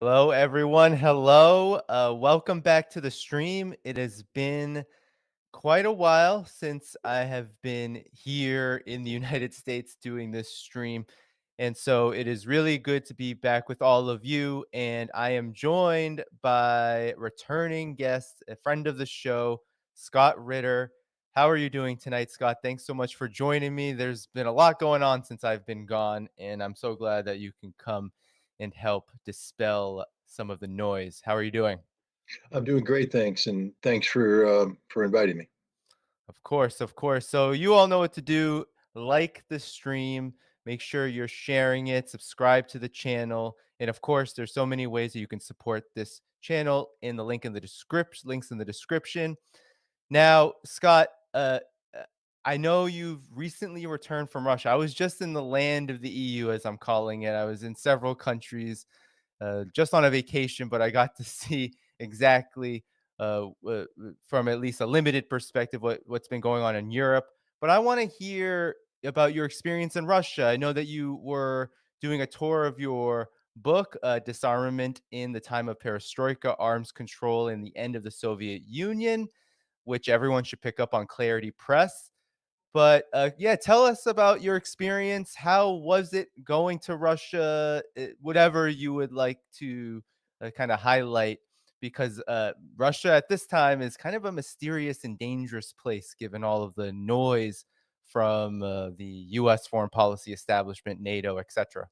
Hello, everyone. Hello. Welcome back to the stream. It has been quite a while since I have been here in the United States doing this stream. And so it is really good to be back with all of you. And I am joined by returning guest, a friend of the show, Scott Ritter. How are you doing tonight, Scott? Thanks so much for joining me. There's been a lot going on since I've been gone, and I'm so glad that you can come and help dispel some of the noise. How are you doing? I'm doing great, thanks, and thanks for inviting me. Of course, of course. So you all know what to do. Like the stream, make sure you're sharing it, subscribe to the channel, and of course, there's so many ways that you can support this channel in the link in the description, links in the description. Now, Scott, uh, I know you've recently returned from Russia. I was just in the land of the EU, as I'm calling it. I was in several countries just on a vacation, but I got to see exactly from at least a limited perspective what's been going on in Europe. But I want to hear about your experience in Russia. I know that you were doing a tour of your book, Disarmament in the Time of Perestroika, Arms Control in the End of the Soviet Union, which everyone should pick up on Clarity Press. But, yeah, tell us about your experience. How was it going to Russia? Whatever you would like to, kinda highlight because, Russia at this time is kind of a mysterious and dangerous place given all of the noise from, the US foreign policy establishment, NATO, etcetera.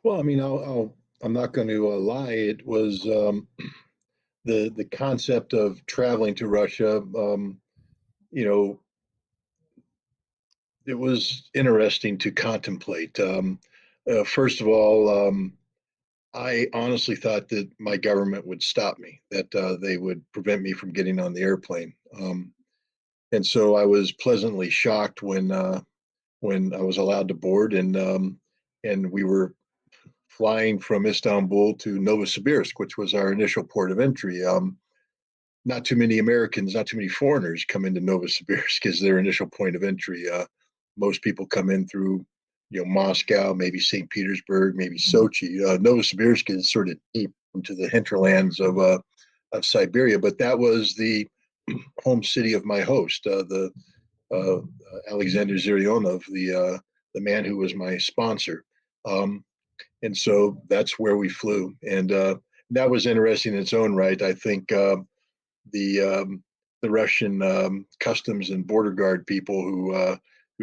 Well, I mean, I'm not going to lie. It was the concept of traveling to Russia. You know, it was interesting to contemplate. First of all, I honestly thought that my government would stop me, that they would prevent me from getting on the airplane, and so I was pleasantly shocked when I was allowed to board, and we were flying from Istanbul to Novosibirsk, which was our initial port of entry. Not too many Americans, not too many foreigners come into Novosibirsk as their initial point of entry. Most people come in through, Moscow, maybe St. Petersburg, maybe Sochi. Novosibirsk is sort of deep into the hinterlands of Siberia, but that was the home city of my host, the uh, Alexander Zirionov, the man who was my sponsor. Um, and so that's where we flew, and that was interesting in its own right. I think the the Russian customs and border guard people who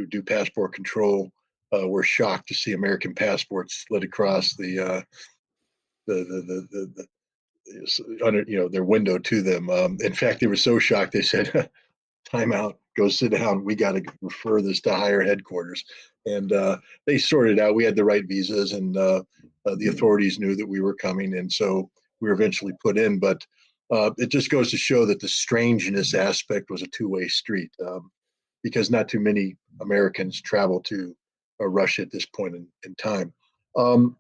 do passport control were shocked to see American passports slid across the under their window to them. In fact, they were so shocked they said, "Time out, go sit down. We got to refer this to higher headquarters." And they sorted out. We had the right visas, and the authorities knew that we were coming, and so we were eventually put in. But it just goes to show that the strangeness aspect was a two-way street, because not too many Americans travel to Russia at this point in time. Um,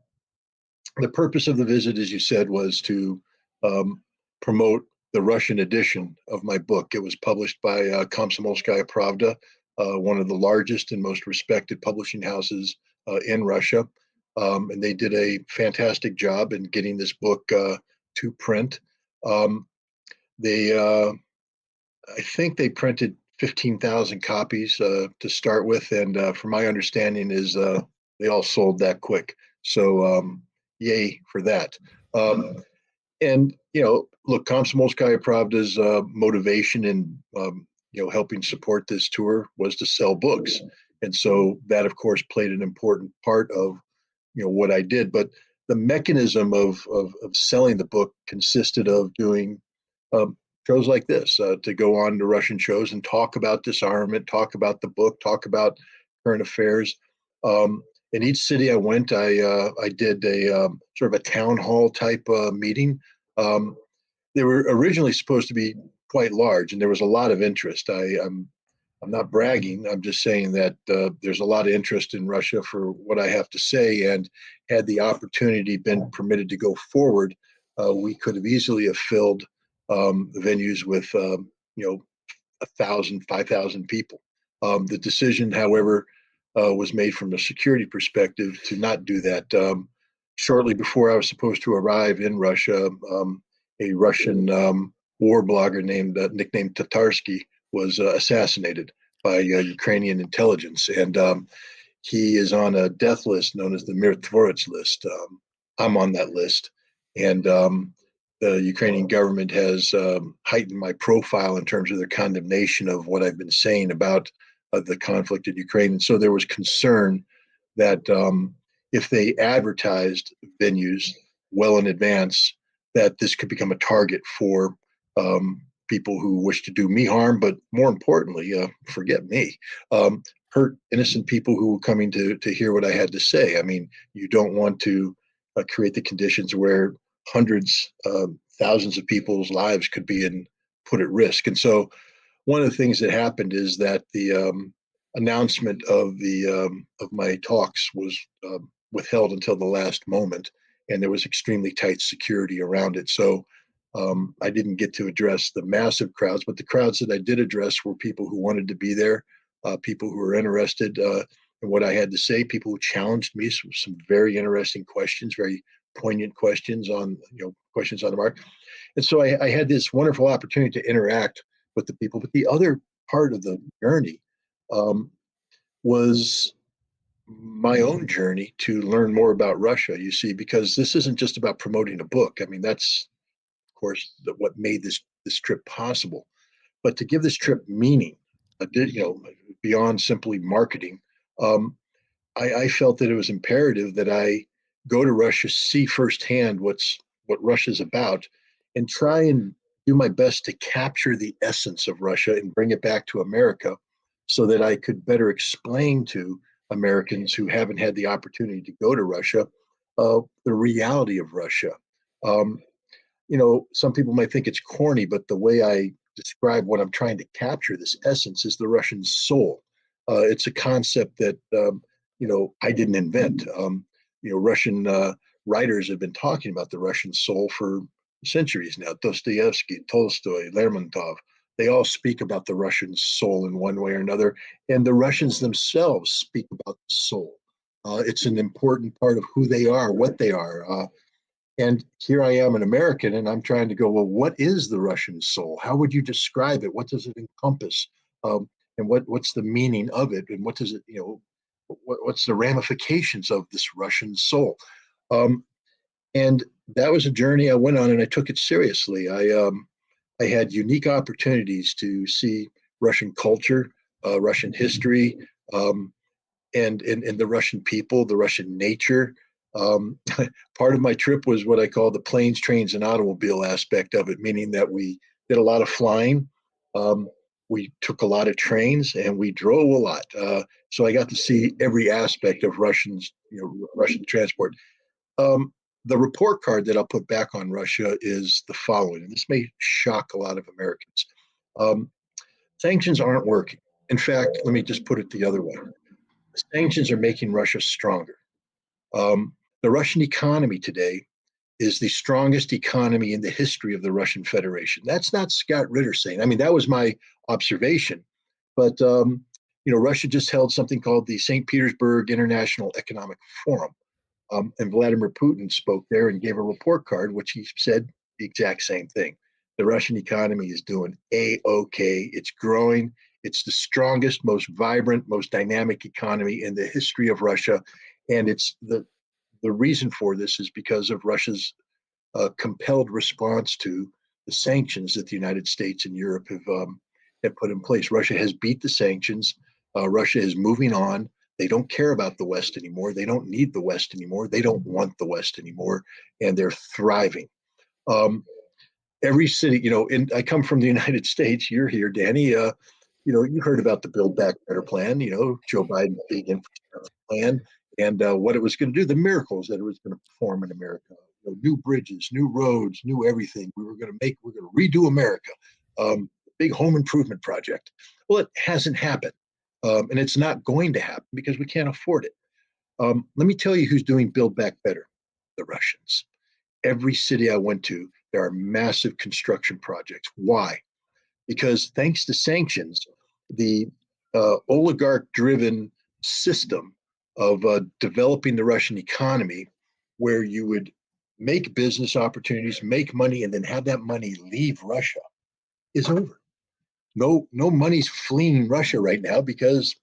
the purpose of the visit, as you said, was to um, promote the Russian edition of my book. It was published by Komsomolskaya Pravda, one of the largest and most respected publishing houses in Russia. And they did a fantastic job in getting this book to print. Um, they, I think they printed 15,000 copies to start with, and from my understanding, is they all sold that quick. So, yay for that. And look, Komsomolskaya Pravda's motivation in helping support this tour was to sell books, and so that, of course, played an important part of what I did. But the mechanism of selling the book consisted of doing um, shows like this, to go on to Russian shows and talk about disarmament, talk about the book, talk about current affairs. In each city I went, I did a sort of a town hall type meeting. Um, they were originally supposed to be quite large, and there was a lot of interest. I'm not bragging. I'm just saying that there's a lot of interest in Russia for what I have to say, and had the opportunity been permitted to go forward, we could have easily have filled venues with 1,000, 5,000 people. The decision, however, was made from a security perspective to not do that, shortly before I was supposed to arrive in Russia, a Russian war blogger named nicknamed Tatarsky was assassinated by Ukrainian intelligence, and he is on a death list known as the Mirotvorets list. I'm on that list, and the Ukrainian government has heightened my profile in terms of their condemnation of what I've been saying about the conflict in Ukraine. And so there was concern that if they advertised venues well in advance, that this could become a target for people who wish to do me harm, but more importantly, forget me, hurt innocent people who were coming to hear what I had to say. I mean, you don't want to create the conditions where hundreds, thousands of people's lives could be put at risk. And so one of the things that happened is that the announcement of my talks was withheld until the last moment, and there was extremely tight security around it. So I didn't get to address the massive crowds, but the crowds that I did address were people who wanted to be there, people who were interested in what I had to say, people who challenged me, some very interesting questions, very poignant questions on questions on the mark. And so I had this wonderful opportunity to interact with the people. But the other part of the journey was my own journey to learn more about Russia, you see, because this isn't just about promoting a book. I mean, that's, of course, what made this trip possible. But to give this trip meaning, beyond simply marketing, I felt that it was imperative that I go to Russia, see firsthand what Russia's about, and try and do my best to capture the essence of Russia and bring it back to America, so that I could better explain to Americans who haven't had the opportunity to go to Russia the reality of Russia. Um, some people might think it's corny, but the way I describe what I'm trying to capture, this essence, is the Russian soul. It's a concept that I didn't invent. Russian writers have been talking about the Russian soul for centuries now. Dostoevsky, Tolstoy, Lermontov, they all speak about the Russian soul in one way or another, and the Russians themselves speak about the soul. It's an important part of who they are, what they are. And here I am, an American, and I'm trying to go, well, what is the Russian soul? How would you describe it? What does it encompass? And what's the meaning of it? And what does it, what's the ramifications of this Russian soul? And that was a journey I went on, and I took it seriously. I had unique opportunities to see Russian culture, Russian history, and the Russian people, the Russian nature. Um, Part of my trip was what I call the planes, trains, and automobile aspect of it, meaning that we did a lot of flying, um, we took a lot of trains, and we drove a lot. So I got to see every aspect of Russian transport. Um, the report card that I'll put back on Russia is the following, and this may shock a lot of Americans. Um, Sanctions aren't working. In fact, let me just put it the other way. Sanctions are making Russia stronger. The Russian economy today is the strongest economy in the history of the Russian Federation. That's not Scott Ritter saying. I mean, that was my observation. But Russia just held something called the St. Petersburg International Economic Forum, and Vladimir Putin spoke there and gave a report card, which he said the exact same thing. The Russian economy is doing A-OK. It's growing. It's the strongest, most vibrant, most dynamic economy in the history of Russia. And it's the reason for this is because of Russia's compelled response to the sanctions that the United States and Europe have put in place. Russia has beat the sanctions. Russia is moving on. They don't care about the West anymore. They don't need the West anymore. They don't want the West anymore, and they're thriving. Every city, and I come from the United States. You're here, Danny. You heard about the Build Back Better plan. Joe Biden's big infrastructure plan, and what it was going to do, the miracles that it was going to perform in America. New bridges, new roads, new everything. We're going to redo America. Big home improvement project. Well, it hasn't happened, and it's not going to happen because we can't afford it. Let me tell you who's doing Build Back Better: the Russians. Every city I went to, there are massive construction projects. Why? Because thanks to sanctions, the oligarch driven system of developing the Russian economy where you would make business opportunities, make money, and then have that money leave Russia is over. No money's fleeing Russia right now because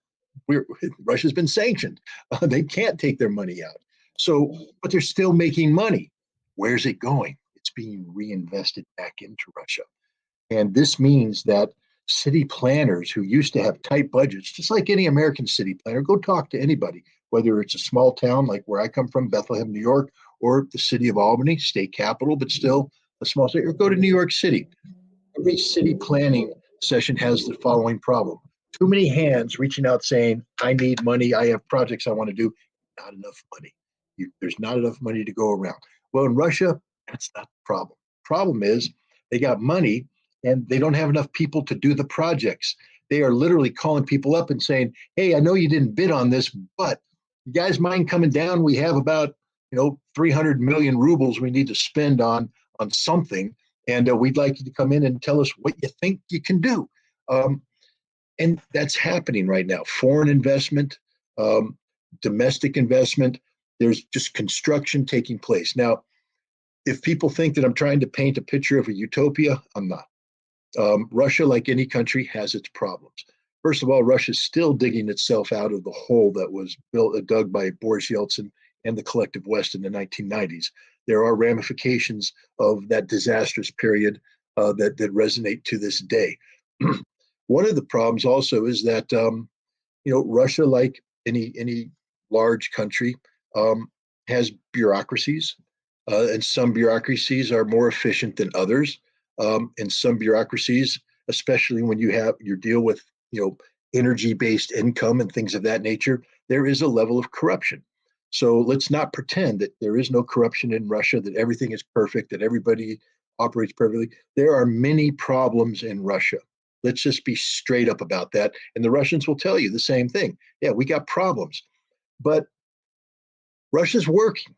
Russia's been sanctioned. They can't take their money out. So, but they're still making money. Where's it going? It's being reinvested back into Russia. And this means that city planners who used to have tight budgets, just like any American city planner, go talk to anybody, whether it's a small town like where I come from, Bethlehem, New York, or the city of Albany, state capital, but still a small state, or go to New York City. Every city planning session has the following problem. Too many hands reaching out saying, I need money, I have projects I want to do. Not enough money. There's not enough money to go around. Well, in Russia, that's not the problem. Problem is they got money and they don't have enough people to do the projects. They are literally calling people up and saying, hey, I know you didn't bid on this, but you guys mind coming down? We have about 300 million rubles we need to spend on something. And we'd like you to come in and tell us what you think you can do. And that's happening right now. Foreign investment, domestic investment, there's just construction taking place. Now, if people think that I'm trying to paint a picture of a utopia, I'm not. Russia, like any country, has its problems. First of all, Russia's still digging itself out of the hole that was dug by Boris Yeltsin and the collective West in the 1990s. There are ramifications of that disastrous period that resonate to this day. One of the problems also is that Russia, like any large country, has bureaucracies, and some bureaucracies are more efficient than others. And some bureaucracies, especially when you deal with energy-based income and things of that nature, there is a level of corruption. So let's not pretend that there is no corruption in Russia, that everything is perfect, that everybody operates perfectly. There are many problems in Russia. Let's just be straight up about that. And the Russians will tell you the same thing. Yeah, we got problems, but Russia's working.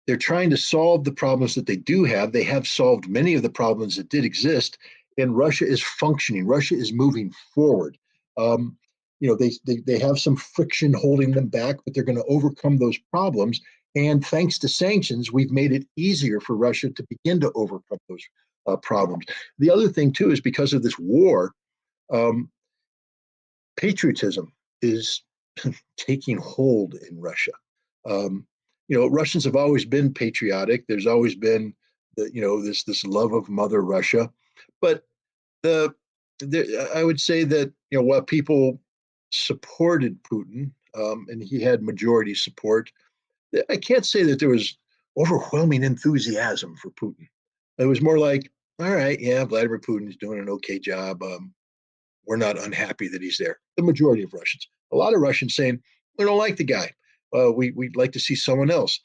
They're trying to solve the problems that they do have. They have solved many of the problems that did exist, and Russia is functioning. Russia is moving forward. They have some friction holding them back, but they're going to overcome those problems. And thanks to sanctions, we've made it easier for Russia to begin to overcome those problems. The other thing, too, is because of this war, patriotism is taking hold in Russia. Russians have always been patriotic. There's always been this love of Mother Russia, but I would say that while people supported Putin, and he had majority support, I can't say that there was overwhelming enthusiasm for Putin. It was more like, all right, yeah, Vladimir Putin is doing an okay job. We're not unhappy that he's there. The majority of Russians, a lot of Russians saying, we don't like the guy. We'd like to see someone else.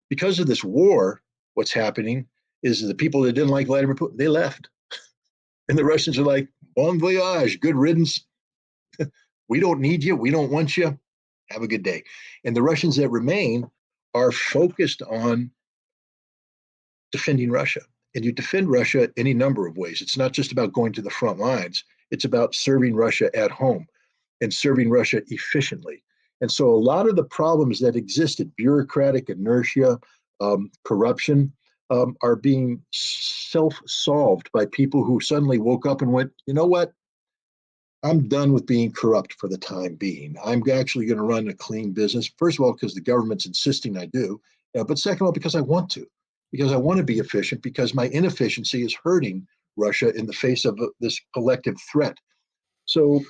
Because of this war, what's happening is the people that didn't like Vladimir Putin, they left. And the Russians are like, bon voyage, good riddance. We don't need you. We don't want you. Have a good day. And the Russians that remain are focused on defending Russia. And you defend Russia any number of ways. It's not just about going to the front lines. It's about serving Russia at home and serving Russia efficiently. And so a lot of the problems that existed, bureaucratic inertia, corruption, are being self-solved by people who suddenly woke up and went, you know what? I'm done with being corrupt for the time being. I'm actually going to run a clean business. First of all, because the government's insisting I do, but second of all, because I want to, because I want to be efficient, because my inefficiency is hurting Russia in the face of this collective threat. So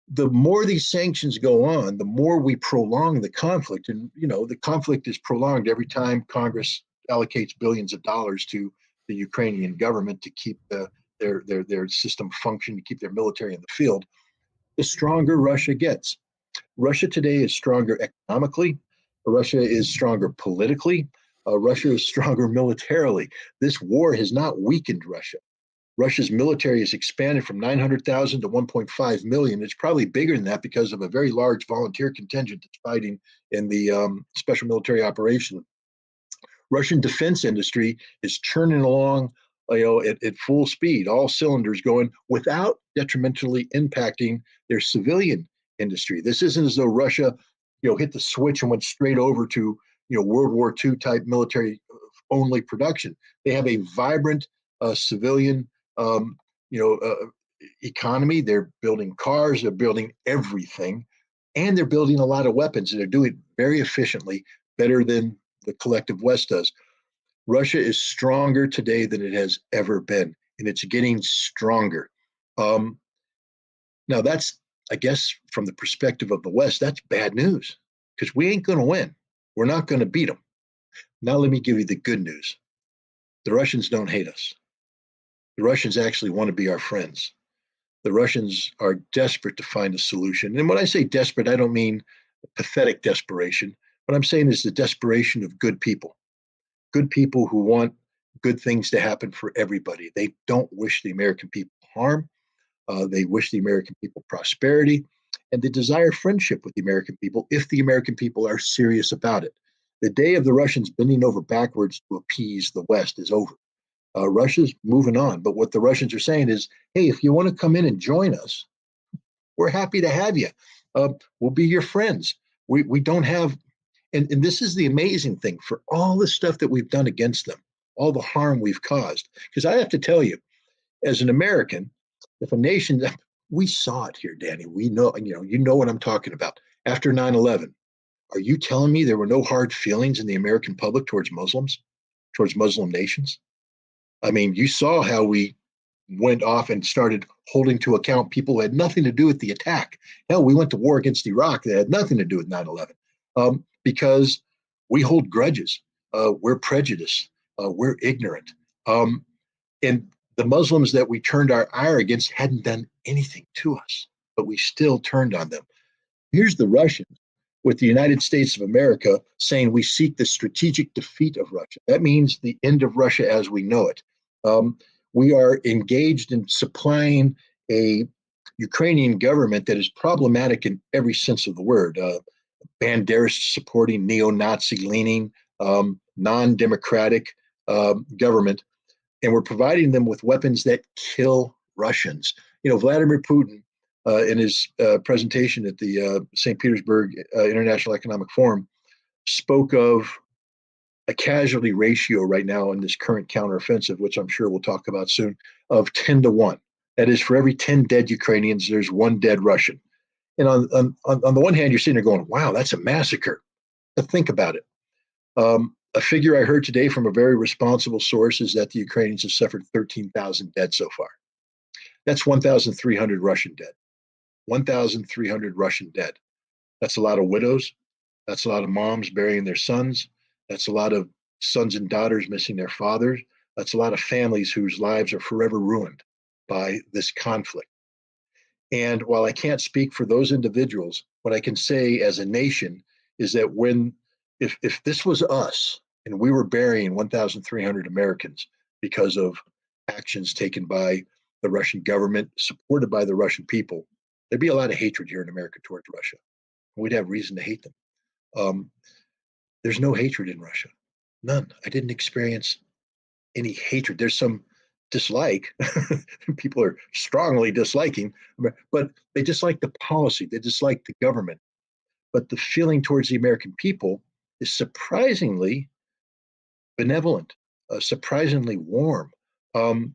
the more these sanctions go on, the more we prolong the conflict. And, the conflict is prolonged every time Congress allocates billions of dollars to the Ukrainian government to keep their system function, to keep their military in the field. The stronger Russia gets. Russia today is stronger economically. Russia is stronger politically. Russia is stronger militarily. This war has not weakened Russia. Russia's military has expanded from 900,000 to 1.5 million. It's probably bigger than that because of a very large volunteer contingent that's fighting in the special military operation. Russian defense industry is churning along, at full speed, all cylinders going, without detrimentally impacting their civilian industry. This isn't as though Russia, hit the switch and went straight over to, World War II type military only production. They have a vibrant civilian economy. They're building cars, they're building everything, and they're building a lot of weapons, and they're doing it very efficiently, better than the collective West does. Russia is stronger today than it has ever been, and it's getting stronger. Now, that's, I guess, from the perspective of the West, that's bad news, because we ain't going to win. We're not going to beat them. Now, let me give you the good news. The Russians don't hate us. The Russians actually want to be our friends. The Russians are desperate to find a solution. And when I say desperate, I don't mean pathetic desperation. What I'm saying is the desperation of good people who want good things to happen for everybody. They don't wish the American people harm. They wish the American people prosperity, and they desire friendship with the American people if the American people are serious about it. The day of the Russians bending over backwards to appease the West is over. Russia's moving on, but what the Russians are saying is, hey, if you want to come in and join us, we're happy to have you. We'll be your friends. We don't have, and this is the amazing thing, for all the stuff that we've done against them, all the harm we've caused. Because I have to tell you, as an American, if a nation, we saw it here, Danny. We know, you know what I'm talking about. After 9/11, are you telling me there were no hard feelings in the American public towards Muslims, towards Muslim nations? I mean, you saw how we went off and started holding to account people who had nothing to do with the attack. Hell, we went to war against Iraq that had nothing to do with 9/11, because we hold grudges. We're prejudiced. We're ignorant. And the Muslims that we turned our ire against hadn't done anything to us, but we still turned on them. Here's the Russians with the United States of America saying we seek the strategic defeat of Russia. That means the end of Russia as we know it. We are engaged in supplying a Ukrainian government that is problematic in every sense of the word. Banderist supporting, neo-Nazi leaning, non-democratic government. And we're providing them with weapons that kill Russians. Vladimir Putin, in his presentation at the St. Petersburg International Economic Forum, spoke of a casualty ratio right now in this current counteroffensive, which I'm sure we'll talk about soon, of 10 to 1. That is, for every 10 dead Ukrainians, there's one dead Russian. And on the one hand, you're sitting there going, wow, that's a massacre. But think about it. A figure I heard today from a very responsible source is that the Ukrainians have suffered 13,000 dead so far. That's 1,300 Russian dead. 1,300 Russian dead. That's a lot of widows. That's a lot of moms burying their sons. That's a lot of sons and daughters missing their fathers. That's a lot of families whose lives are forever ruined by this conflict. And while I can't speak for those individuals, what I can say as a nation is that if this was us and we were burying 1,300 Americans because of actions taken by the Russian government, supported by the Russian people, there'd be a lot of hatred here in America towards Russia. We'd have reason to hate them. There's no hatred in Russia. None. I didn't experience any hatred. There's some dislike. People are strongly disliking, but they dislike the policy. They dislike the government. But the feeling towards the American people is surprisingly benevolent, surprisingly warm. And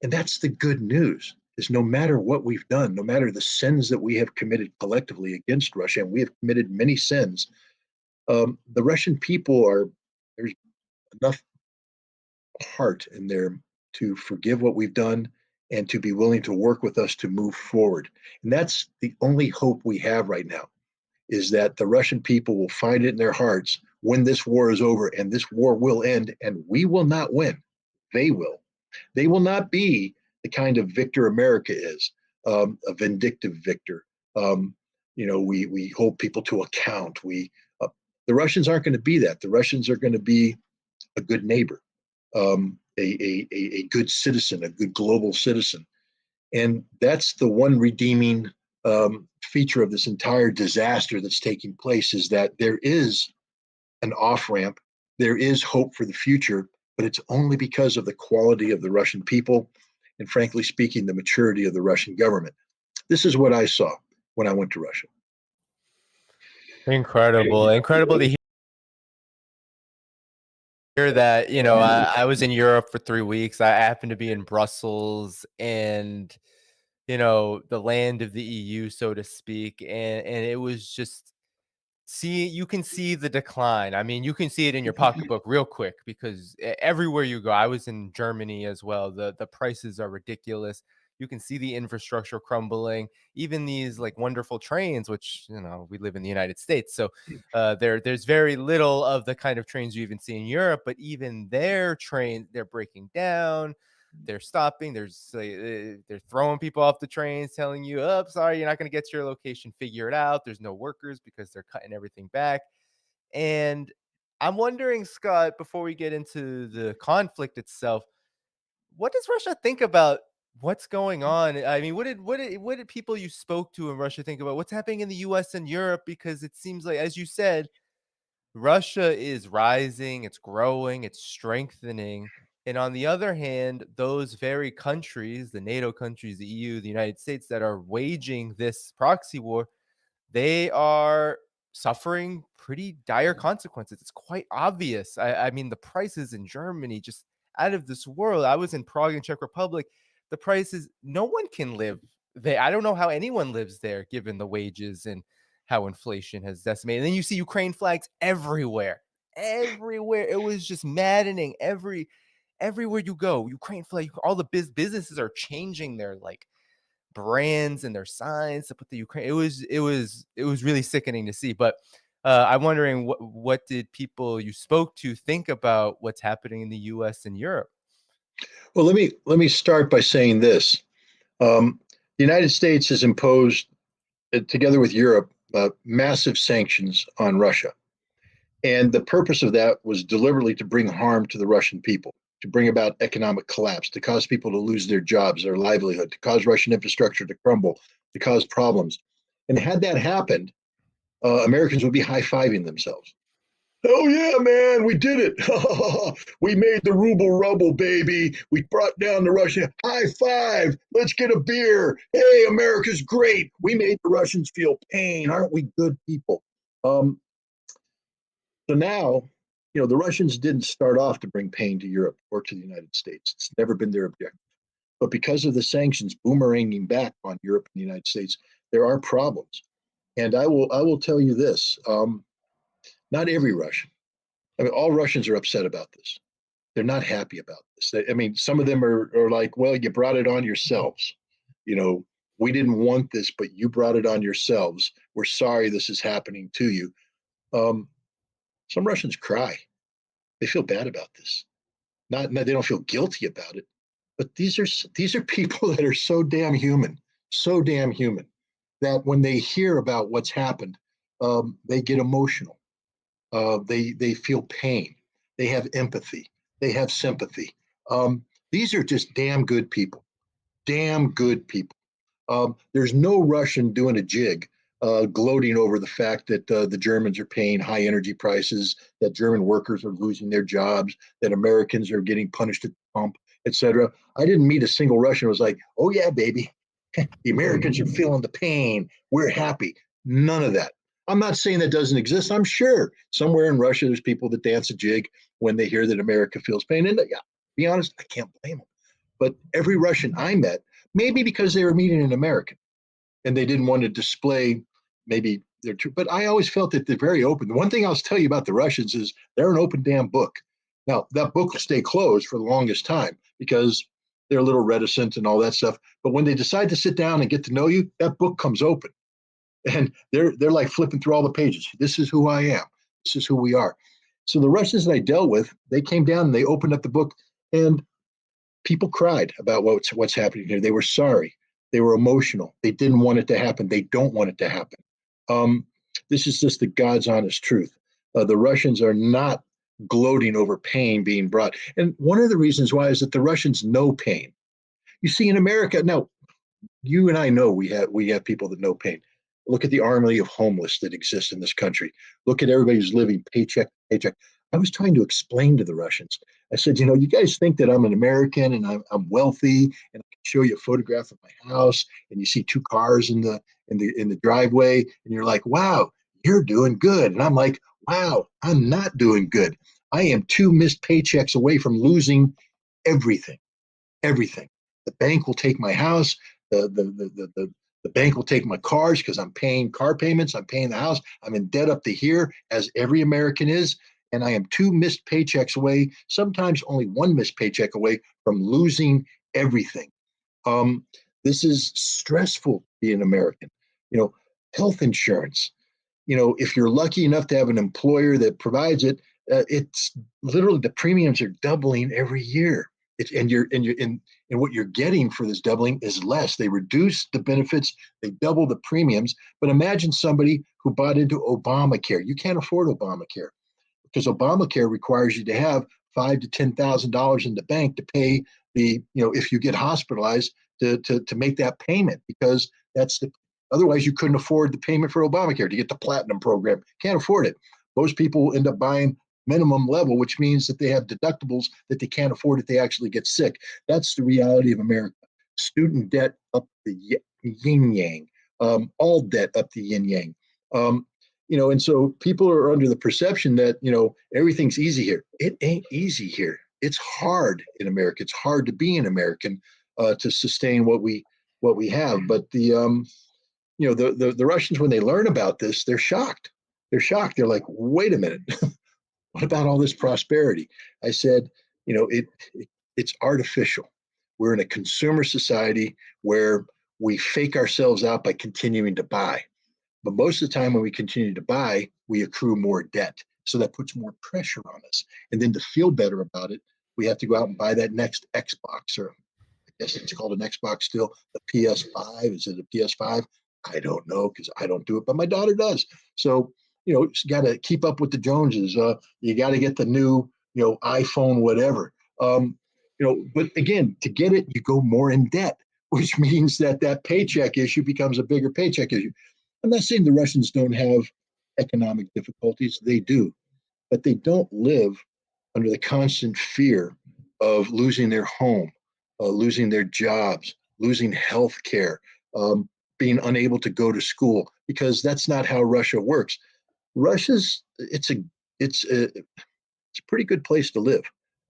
that's the good news, is no matter what we've done, no matter the sins that we have committed collectively against Russia, and we have committed many sins, the Russian people there's enough heart in there to forgive what we've done and to be willing to work with us to move forward. And that's the only hope we have right now, is that the Russian people will find it in their hearts when this war is over, and this war will end, and we will not win. They will. They will not be the kind of victor America is, a vindictive victor. We hold people to account. The Russians aren't going to be that. The Russians are going to be a good neighbor, a good citizen, a good global citizen. And that's the one redeeming feature of this entire disaster that's taking place, is that there is an off-ramp. There is hope for the future, but it's only because of the quality of the Russian people and, frankly speaking, the maturity of the Russian government. This is what I saw when I went to Russia. Incredible to hear. hear that, Um, I was in Europe for 3 weeks. I happened to be in Brussels and, the land of the EU, so to speak. And it was just you can see the decline. I mean, you can see it in your pocketbook real quick because everywhere you go, I was in Germany as well. The prices are ridiculous. You can see the infrastructure crumbling. Even these like wonderful trains, which we live in the United States, so there's very little of the kind of trains you even see in Europe. But even their trains, they're breaking down. They're stopping. They're throwing people off the trains, telling you, "Oh, sorry, you're not going to get to your location. Figure it out." There's no workers because they're cutting everything back. And I'm wondering, Scott, before we get into the conflict itself, what does Russia think about what's going on? I mean, what did people you spoke to in Russia think about what's happening in the U.S. and Europe? Because it seems like, as you said, Russia is rising, it's growing, it's strengthening. And on the other hand, those very countries, the NATO countries, the EU, the United States that are waging this proxy war, they are suffering pretty dire consequences. It's quite obvious. I mean, the prices in Germany just out of this world. I was in Prague and Czech Republic. The prices, no one can live there. I don't know how anyone lives there given the wages and how inflation has decimated. And then you see Ukraine flags everywhere. Everywhere. It was just maddening. Everywhere you go, Ukraine flag, all the businesses are changing their like brands and their signs to put the Ukraine. It was really sickening to see. But I'm wondering what did people you spoke to think about what's happening in the U.S. and Europe? well, let me start by saying this. The United States has imposed, together with Europe, massive sanctions on Russia. And the purpose of that was deliberately to bring harm to the Russian people, to bring about economic collapse, to cause people to lose their jobs, their livelihood, to cause Russian infrastructure to crumble, to cause problems. And had that happened, Americans would be high fiving themselves. Oh yeah, man, we did it. We made the ruble rubble, baby. We brought down the Russian. High five. Let's get a beer. Hey, America's great. We made the Russians feel pain. Aren't we good people? Um, so now, the Russians didn't start off to bring pain to Europe or to the United States. It's never been their objective. But because of the sanctions boomeranging back on Europe and the United States, there are problems. And I will tell you this: not every Russian. I mean, all Russians are upset about this. They're not happy about this. I mean, some of them are like, well, you brought it on yourselves. You know, we didn't want this, but you brought it on yourselves. We're sorry this is happening to you. Um, some Russians cry. They feel bad about this. They don't feel guilty about it, but these are people that are so damn human that when they hear about what's happened, they get emotional. They feel pain. They have empathy. They have sympathy. These are just damn good people. Damn good people. There's no Russian doing a jig, gloating over the fact that the Germans are paying high energy prices, that German workers are losing their jobs, that Americans are getting punished at the pump, etc. I didn't meet a single Russian who was like, "Oh yeah, baby, the Americans are feeling the pain. We're happy." None of that. I'm not saying that doesn't exist. I'm sure somewhere in Russia there's people that dance a jig when they hear that America feels pain. And yeah, be honest, I can't blame them. But every Russian I met, maybe because they were meeting an American and they didn't want to display maybe their true, but I always felt that they're very open. The one thing I'll tell you about the Russians is they're an open damn book. Now, that book will stay closed for the longest time because they're a little reticent and all that stuff. But when they decide to sit down and get to know you, that book comes open. And they're like flipping through all the pages. This is who I am. This is who we are. So the Russians that I dealt with, they came down and they opened up the book, and people cried about what's happening here. They were sorry. They were emotional. They didn't want it to happen. They don't want it to happen. Um, this is just the God's honest truth. The Russians are not gloating over pain being brought. And one of the reasons why is that the Russians know pain. You see, in America, now you and I know we have people that know pain. Look at the army of homeless that exists in this country. Look at everybody who's living paycheck to paycheck. I was trying to explain to the Russians. I said, you guys think that I'm an American and I'm wealthy, and I can show you a photograph of my house, and you see two cars in the driveway, and you're like, wow, you're doing good. And I'm like, wow, I'm not doing good. I am 2 missed paychecks away from losing everything. Everything. The bank will take my house. The bank will take my cars because I'm paying car payments. I'm paying the house. I'm in debt up to here, as every American is. And I am 2 missed paychecks away, sometimes only 1 missed paycheck away from losing everything. Um, this is stressful being American. You know, health insurance. If you're lucky enough to have an employer that provides it, it's literally the premiums are doubling every year. And what you're getting for this doubling is less. They reduce the benefits, they double the premiums. But imagine somebody who bought into Obamacare. You can't afford Obamacare because Obamacare requires you to have $5,000 to $10,000 in the bank to pay if you get hospitalized to make that payment, because otherwise you couldn't afford the payment for Obamacare to get the platinum program. Can't afford it. Most people end up buying minimum level, which means that they have deductibles that they can't afford if they actually get sick. That's the reality of America. Student debt up the yin yang, all debt up the yin yang. And so people are under the perception that, everything's easy here. It ain't easy here. It's hard in America. It's hard to be an American, to sustain what we have. But the Russians, when they learn about this, they're shocked. They're shocked. They're like, wait a minute, what about all this prosperity? I said, it's artificial. We're in a consumer society where we fake ourselves out by continuing to buy. But most of the time when we continue to buy, we accrue more debt. So that puts more pressure on us. And then to feel better about it, we have to go out and buy that next Xbox, or I guess it's called an Xbox still, the PS5. Is it a PS5? I don't know because I don't do it, but my daughter does. So, you got to keep up with the Joneses. You got to get the new, iPhone, whatever. But again, to get it, you go more in debt, which means that paycheck issue becomes a bigger paycheck issue. I'm not saying the Russians don't have economic difficulties. They do, but they don't live under the constant fear of losing their home, losing their jobs, losing health care, being unable to go to school, because that's not how Russia works. It's a pretty good place to live.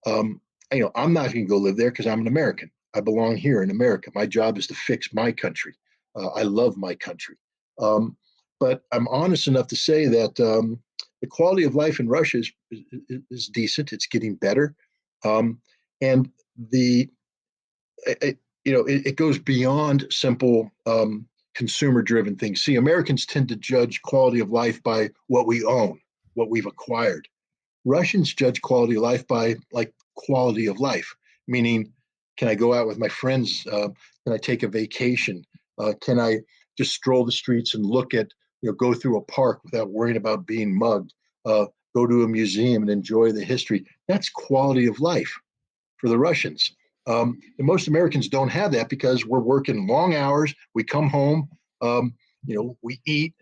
I'm not going to go live there because I'm an American. I belong here in America. My job is to fix my country. I love my country. But I'm honest enough to say that the quality of life in Russia is decent. It's getting better. And it goes beyond simple consumer-driven things. See, Americans tend to judge quality of life by what we own, what we've acquired. Russians judge quality of life by quality of life, meaning, can I go out with my friends? Can I take a vacation? Can I just stroll the streets and go through a park without worrying about being mugged? Go to a museum and enjoy the history. That's quality of life for the Russians. And most Americans don't have that because we're working long hours. We come home, we eat,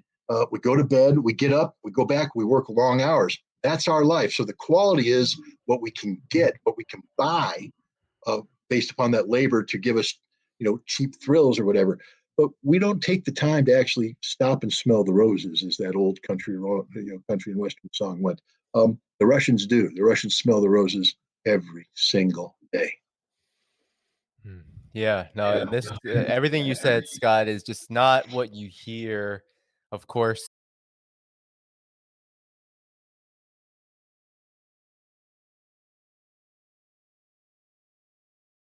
we go to bed, we get up, we go back, we work long hours. That's our life. So the quality is what we can get, what we can buy, based upon that labor to give us, cheap thrills or whatever. But we don't take the time to actually stop and smell the roses, as that old country and western song went. The Russians do. The Russians smell the roses every single day. Hmm. Yeah, no, and this everything you said, Scott, is just not what you hear, of course,